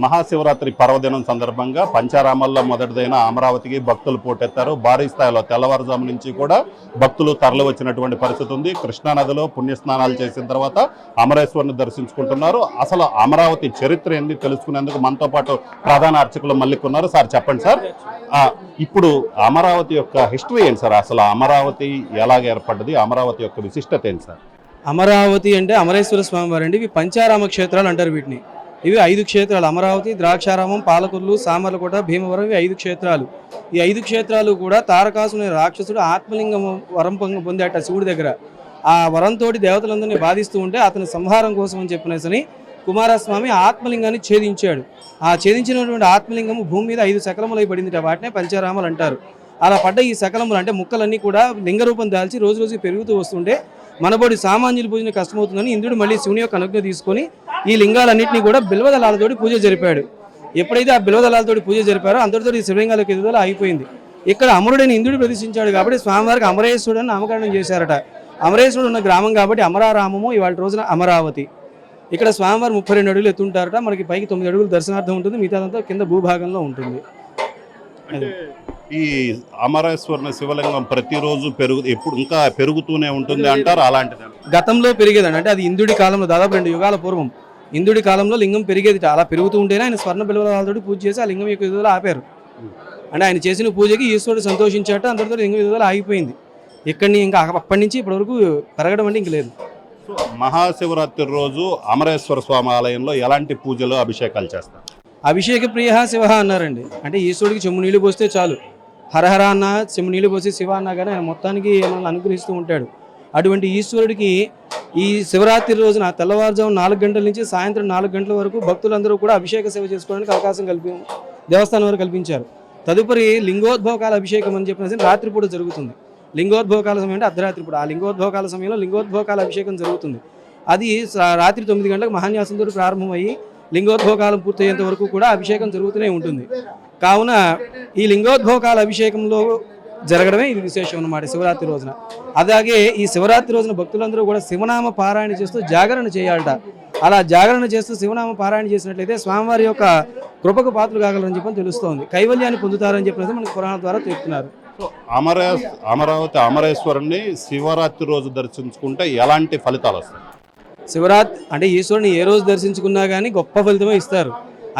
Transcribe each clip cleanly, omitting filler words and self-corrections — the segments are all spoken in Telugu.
మహాశివరాత్రి పర్వదినం సందర్భంగా పంచారామాల్లో మొదటిదైన అమరావతికి భక్తులు పోటెత్తారు. భారీ స్థాయిలో తెల్లవారుజాము నుంచి కూడా భక్తులు తరలి వచ్చినటువంటి పరిస్థితి ఉంది. కృష్ణానదిలో పుణ్యస్నానాలు చేసిన తర్వాత అమరేశ్వరుని దర్శించుకుంటున్నారు. అసలు అమరావతి చరిత్ర ఏంది తెలుసుకునేందుకు మనతో పాటు ప్రధాన అర్చకులు మల్లిక్ ఉన్నారు. సార్ చెప్పండి సార్, ఇప్పుడు అమరావతి యొక్క హిస్టరీ ఏంటి సార్? అసలు అమరావతి ఎలాగ ఏర్పడ్డది, అమరావతి యొక్క విశిష్టత ఏంటి సార్? అమరావతి అంటే అమరేశ్వర స్వామి వారు అండి. ఇవి పంచారామ క్షేత్రాలు అంటారు వీటిని. ఇవి 5 క్షేత్రాలు: అమరావతి, ద్రాక్షారామం, పాలకొల్లు, సామర్లకోట, భీమవరం. ఇవి 5 క్షేత్రాలు. ఈ 5 క్షేత్రాలు కూడా తారకాసుని రాక్షసుడు ఆత్మలింగం వరం పొందాట శివుడి దగ్గర. ఆ వరంతో దేవతలందరినీ బాధిస్తూ ఉంటే అతని సంహారం కోసం అని చెప్పినేసని కుమారస్వామి ఆత్మలింగాన్ని ఛేదించాడు. ఆ ఛేదించినటువంటి ఆత్మలింగము భూమి మీద 5 శకలములై పడింది. వాటినే పంచారామాలు అంటారు. అలా పడ్డ ఈ శకలములు అంటే ముక్కలన్నీ కూడా లింగరూపం దాల్చి రోజు రోజు పెరుగుతూ వస్తుంటే మనబడి సామాన్యుల పూజని కష్టమవుతుందని ఇంద్రుడు మళ్ళీ శివుని యొక్క అనుజ్ఞ తీసుకొని ఈ లింగాలన్నింటినీ కూడా బిల్వదళాలతోటి పూజ జరిపాడు. ఎప్పుడైతే ఆ బిల్వదళాలతోటి పూజ జరిపారో అందరితో ఈ శివలింగాలకు ఎదుగుదల అయిపోయింది. ఇక్కడ అమరుడైన ఇంద్రుడు ప్రదర్శించాడు కాబట్టి స్వామివారికి అమరేశ్వరుడు అని నామకరణం చేశారట. అమరేశ్వరుడు ఉన్న గ్రామం కాబట్టి అమరారామము ఇవాళ రోజున అమరావతి. ఇక్కడ స్వామివారు 32 అడుగులు ఎత్తుంటారట. మనకి పైకి 9 అడుగులు దర్శనార్థం ఉంటుంది, మిగతాదంతా కింద భూభాగంలో ఉంటుంది. ఈ అమరేశ్వరుని శివలింగం ప్రతిరోజు ఎప్పుడు ఇంకా పెరుగుతూనే ఉంటుంది అంటారు. అలాంటిది గతంలో పెరిగేదండి. అంటే అది ఇంద్రుడి కాలంలో దాదాపు 2 యుగాల పూర్వం ఇంద్రుడి కాలంలో లింగం పెరిగేది. అలా పెరుగుతూ ఉంటేనే ఆయన స్వర్ణ బిల్వలతో పూజ చేసి ఆ లింగం యొక్క ఎదుగుదల ఆపారు. అంటే ఆయన చేసిన పూజకి ఈశ్వరుడు సంతోషించాట. అందరితో లింగం ఎదుగుదల ఆగిపోయింది. ఇక్కడిని ఇంకా అప్పటి నుంచి ఇప్పటి వరకు పెరగడం అంటే ఇంక లేదు. మహాశివరాత్రి రోజు అమరేశ్వర స్వామి ఆలయంలో ఎలాంటి పూజలు అభిషేకాలు చేస్తారు? అభిషేక ప్రియ శివ అన్నారండి. అంటే ఈశ్వరుడికి చెమ్ము నీళ్లు పోస్తే చాలు, హరహర అన్న చెమ్ము నీళ్లు పోసి శివ అన్నా కానీ ఆయన మొత్తానికి మనల్ని అనుగ్రహిస్తూ ఉంటాడు. అటువంటి ఈశ్వరుడికి ఈ శివరాత్రి రోజున తెల్లవారుజాము 4 గంటల నుంచి సాయంత్రం 4 గంటల వరకు భక్తులందరూ కూడా అభిషేక సేవ చేసుకోవడానికి అవకాశం దేవస్థానం వారు కల్పించారు. తదుపరి లింగోద్భవకాల అభిషేకం అని చెప్పిన రాత్రిపూట జరుగుతుంది. లింగోద్భవకాల సమయం అంటే అర్ధరాత్రి పూట. ఆ లింగోద్భవకాల సమయంలో లింగోద్భవకాల అభిషేకం జరుగుతుంది. అది రాత్రి 9 గంటలకు మహాన్యాసంతో ప్రారంభమయ్యి లింగోద్భవకాలం పూర్తయ్యేంత వరకు కూడా అభిషేకం జరుగుతూనే ఉంటుంది. కావున ఈ లింగోద్భవకాల అభిషేకంలో జరగడమే ఇది విశేషం అన్నమాట శివరాత్రి రోజున. అలాగే ఈ శివరాత్రి రోజున భక్తులందరూ కూడా శివనామ పారాయణ చేస్తూ జాగరణ చేయాలట. అలా జాగరణ చేస్తూ శివనామ పారాయణ చేసినట్లయితే స్వామివారి యొక్క కృపకు పాత్రలు కాగలరని చెప్పని తెలుస్తోంది. కైవల్యాన్ని పొందుతారని చెప్పేసి మనకి పురాణం ద్వారా తెలుపుతున్నారు. అమరావతి అమరేశ్వరుని శివరాత్రి రోజు దర్శించుకుంటే ఎలాంటి ఫలితాలు వస్తాయి? శివరాత్రి అంటే ఈశ్వరుని ఏ రోజు దర్శించుకున్నా కానీ గొప్ప ఫలితమే ఇస్తారు.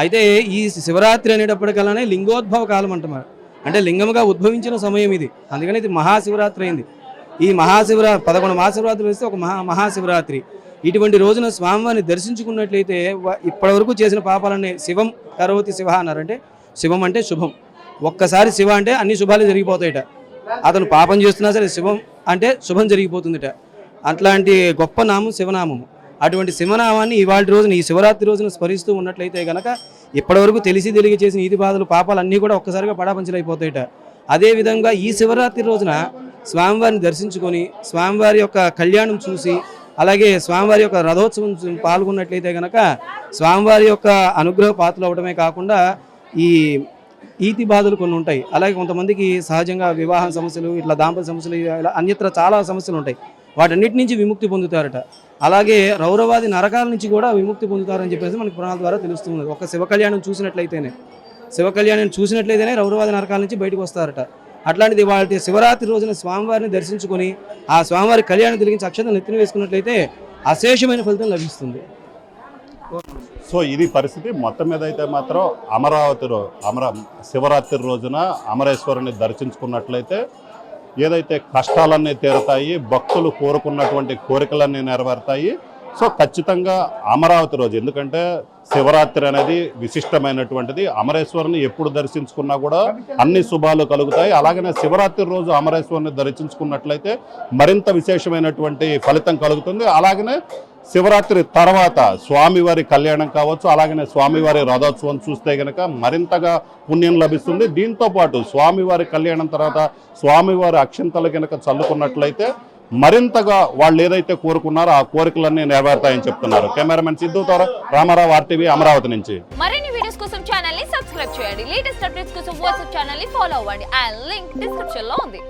అయితే ఈ శివరాత్రి అనేటప్పటికల్లానే లింగోద్భవ కాలం అంటున్నారు. అంటే లింగముగా ఉద్భవించిన సమయం ఇది. అందుకని ఇది మహాశివరాత్రి అయింది. ఈ 11 మహాశివరాత్రులు వస్తే ఒక మహాశివరాత్రి. ఇటువంటి రోజున స్వామివారిని దర్శించుకున్నట్లయితే ఇప్పటి వరకు చేసిన పాపాలన్నీ శివం కరోతి శివ అన్నారు. అంటే శివం అంటే శుభం. ఒక్కసారి శివ అంటే అన్ని శుభాలు జరిగిపోతాయిట. అతను పాపం చేస్తున్నా సరే శివం అంటే శుభం జరిగిపోతుందిట. అట్లాంటి గొప్ప నామం శివనామము. అటువంటి శివనామాన్ని ఇవాళ రోజున ఈ శివరాత్రి రోజున స్మరిస్తూ ఉన్నట్లయితే కనుక ఇప్పటివరకు తెలిసి చేసిన ఈతి బాధలు పాపాలు అన్నీ కూడా ఒక్కసారిగా పడాపంచలైపోతాయిట. అదేవిధంగా ఈ శివరాత్రి రోజున స్వామివారిని దర్శించుకొని స్వామివారి యొక్క కళ్యాణం చూసి అలాగే స్వామివారి యొక్క రథోత్సవం పాల్గొన్నట్లయితే కనుక స్వామివారి యొక్క అనుగ్రహ పాత్రలు అవడమే కాకుండా ఈ ఈతి బాధలు కొన్ని ఉంటాయి. అలాగే కొంతమందికి సహజంగా వివాహ సమస్యలు, ఇట్లా దాంపత్య సమస్యలు, ఇలా అన్యత్ర చాలా సమస్యలు ఉంటాయి. వాటన్నిటి నుంచి విముక్తి పొందుతారట. అలాగే రౌరవాది నరకాల నుంచి కూడా విముక్తి పొందుతారని చెప్పేసి మనకి పురాణాల ద్వారా తెలుస్తుంది. ఒక శివ కళ్యాణం చూసినట్లయితేనే రౌరవాది నరకాల నుంచి బయటకు వస్తారట. అట్లాంటిది వాటి శివరాత్రి రోజున స్వామివారిని దర్శించుకొని ఆ స్వామివారి కళ్యాణం తిరిగించి అక్షతను నెత్తిన వేసుకున్నట్లయితే అశేషమైన ఫలితం లభిస్తుంది. సో ఇది పరిస్థితి. మొత్తం మీద అయితే మాత్రం శివరాత్రి రోజున అమరేశ్వరుని దర్శించుకున్నట్లయితే ఏదైతే కష్టాలన్నీ తీరుతాయి, భక్తులు కోరుకున్నటువంటి కోరికలన్నీ నెరవేరుతాయి. సో ఖచ్చితంగా అమరావతి రోజు, ఎందుకంటే శివరాత్రి అనేది విశిష్టమైనటువంటిది. అమరేశ్వరుని ఎప్పుడు దర్శించుకున్నా కూడా అన్ని శుభాలు కలుగుతాయి. అలాగనే శివరాత్రి రోజు అమరేశ్వరుని దర్శించుకున్నట్లయితే మరింత విశేషమైనటువంటి ఫలితం కలుగుతుంది. అలాగనే శివరాత్రి తర్వాత స్వామివారి కళ్యాణం కావచ్చు, అలాగనే స్వామివారి రథోత్సవం చూస్తే కనుక మరింతగా పుణ్యం లభిస్తుంది. దీంతో పాటు స్వామివారి కళ్యాణం తర్వాత స్వామివారి అక్షంతలు కనుక చల్లుకున్నట్లయితే మరింతగా వాళ్ళు ఏదైతే కోరుకున్నారో ఆ కోరికలన్నీ నెరవేరుతాయని చెప్తున్నారు. కెమెరామెన్ సిద్ధుతో రామారావు, RTV, అమరావతి నుంచి. మరిన్ని వీడియోస్ కోసం ఛానల్ ని సబ్స్క్రైబ్ చేయండి. లేటెస్ట్ అప్డేట్స్ కోసం వాట్సాప్ ఛానల్ ని ఫాలో అవ్వండి. ఆ లింక్ డిస్క్రిప్షన్ లో ఉంది.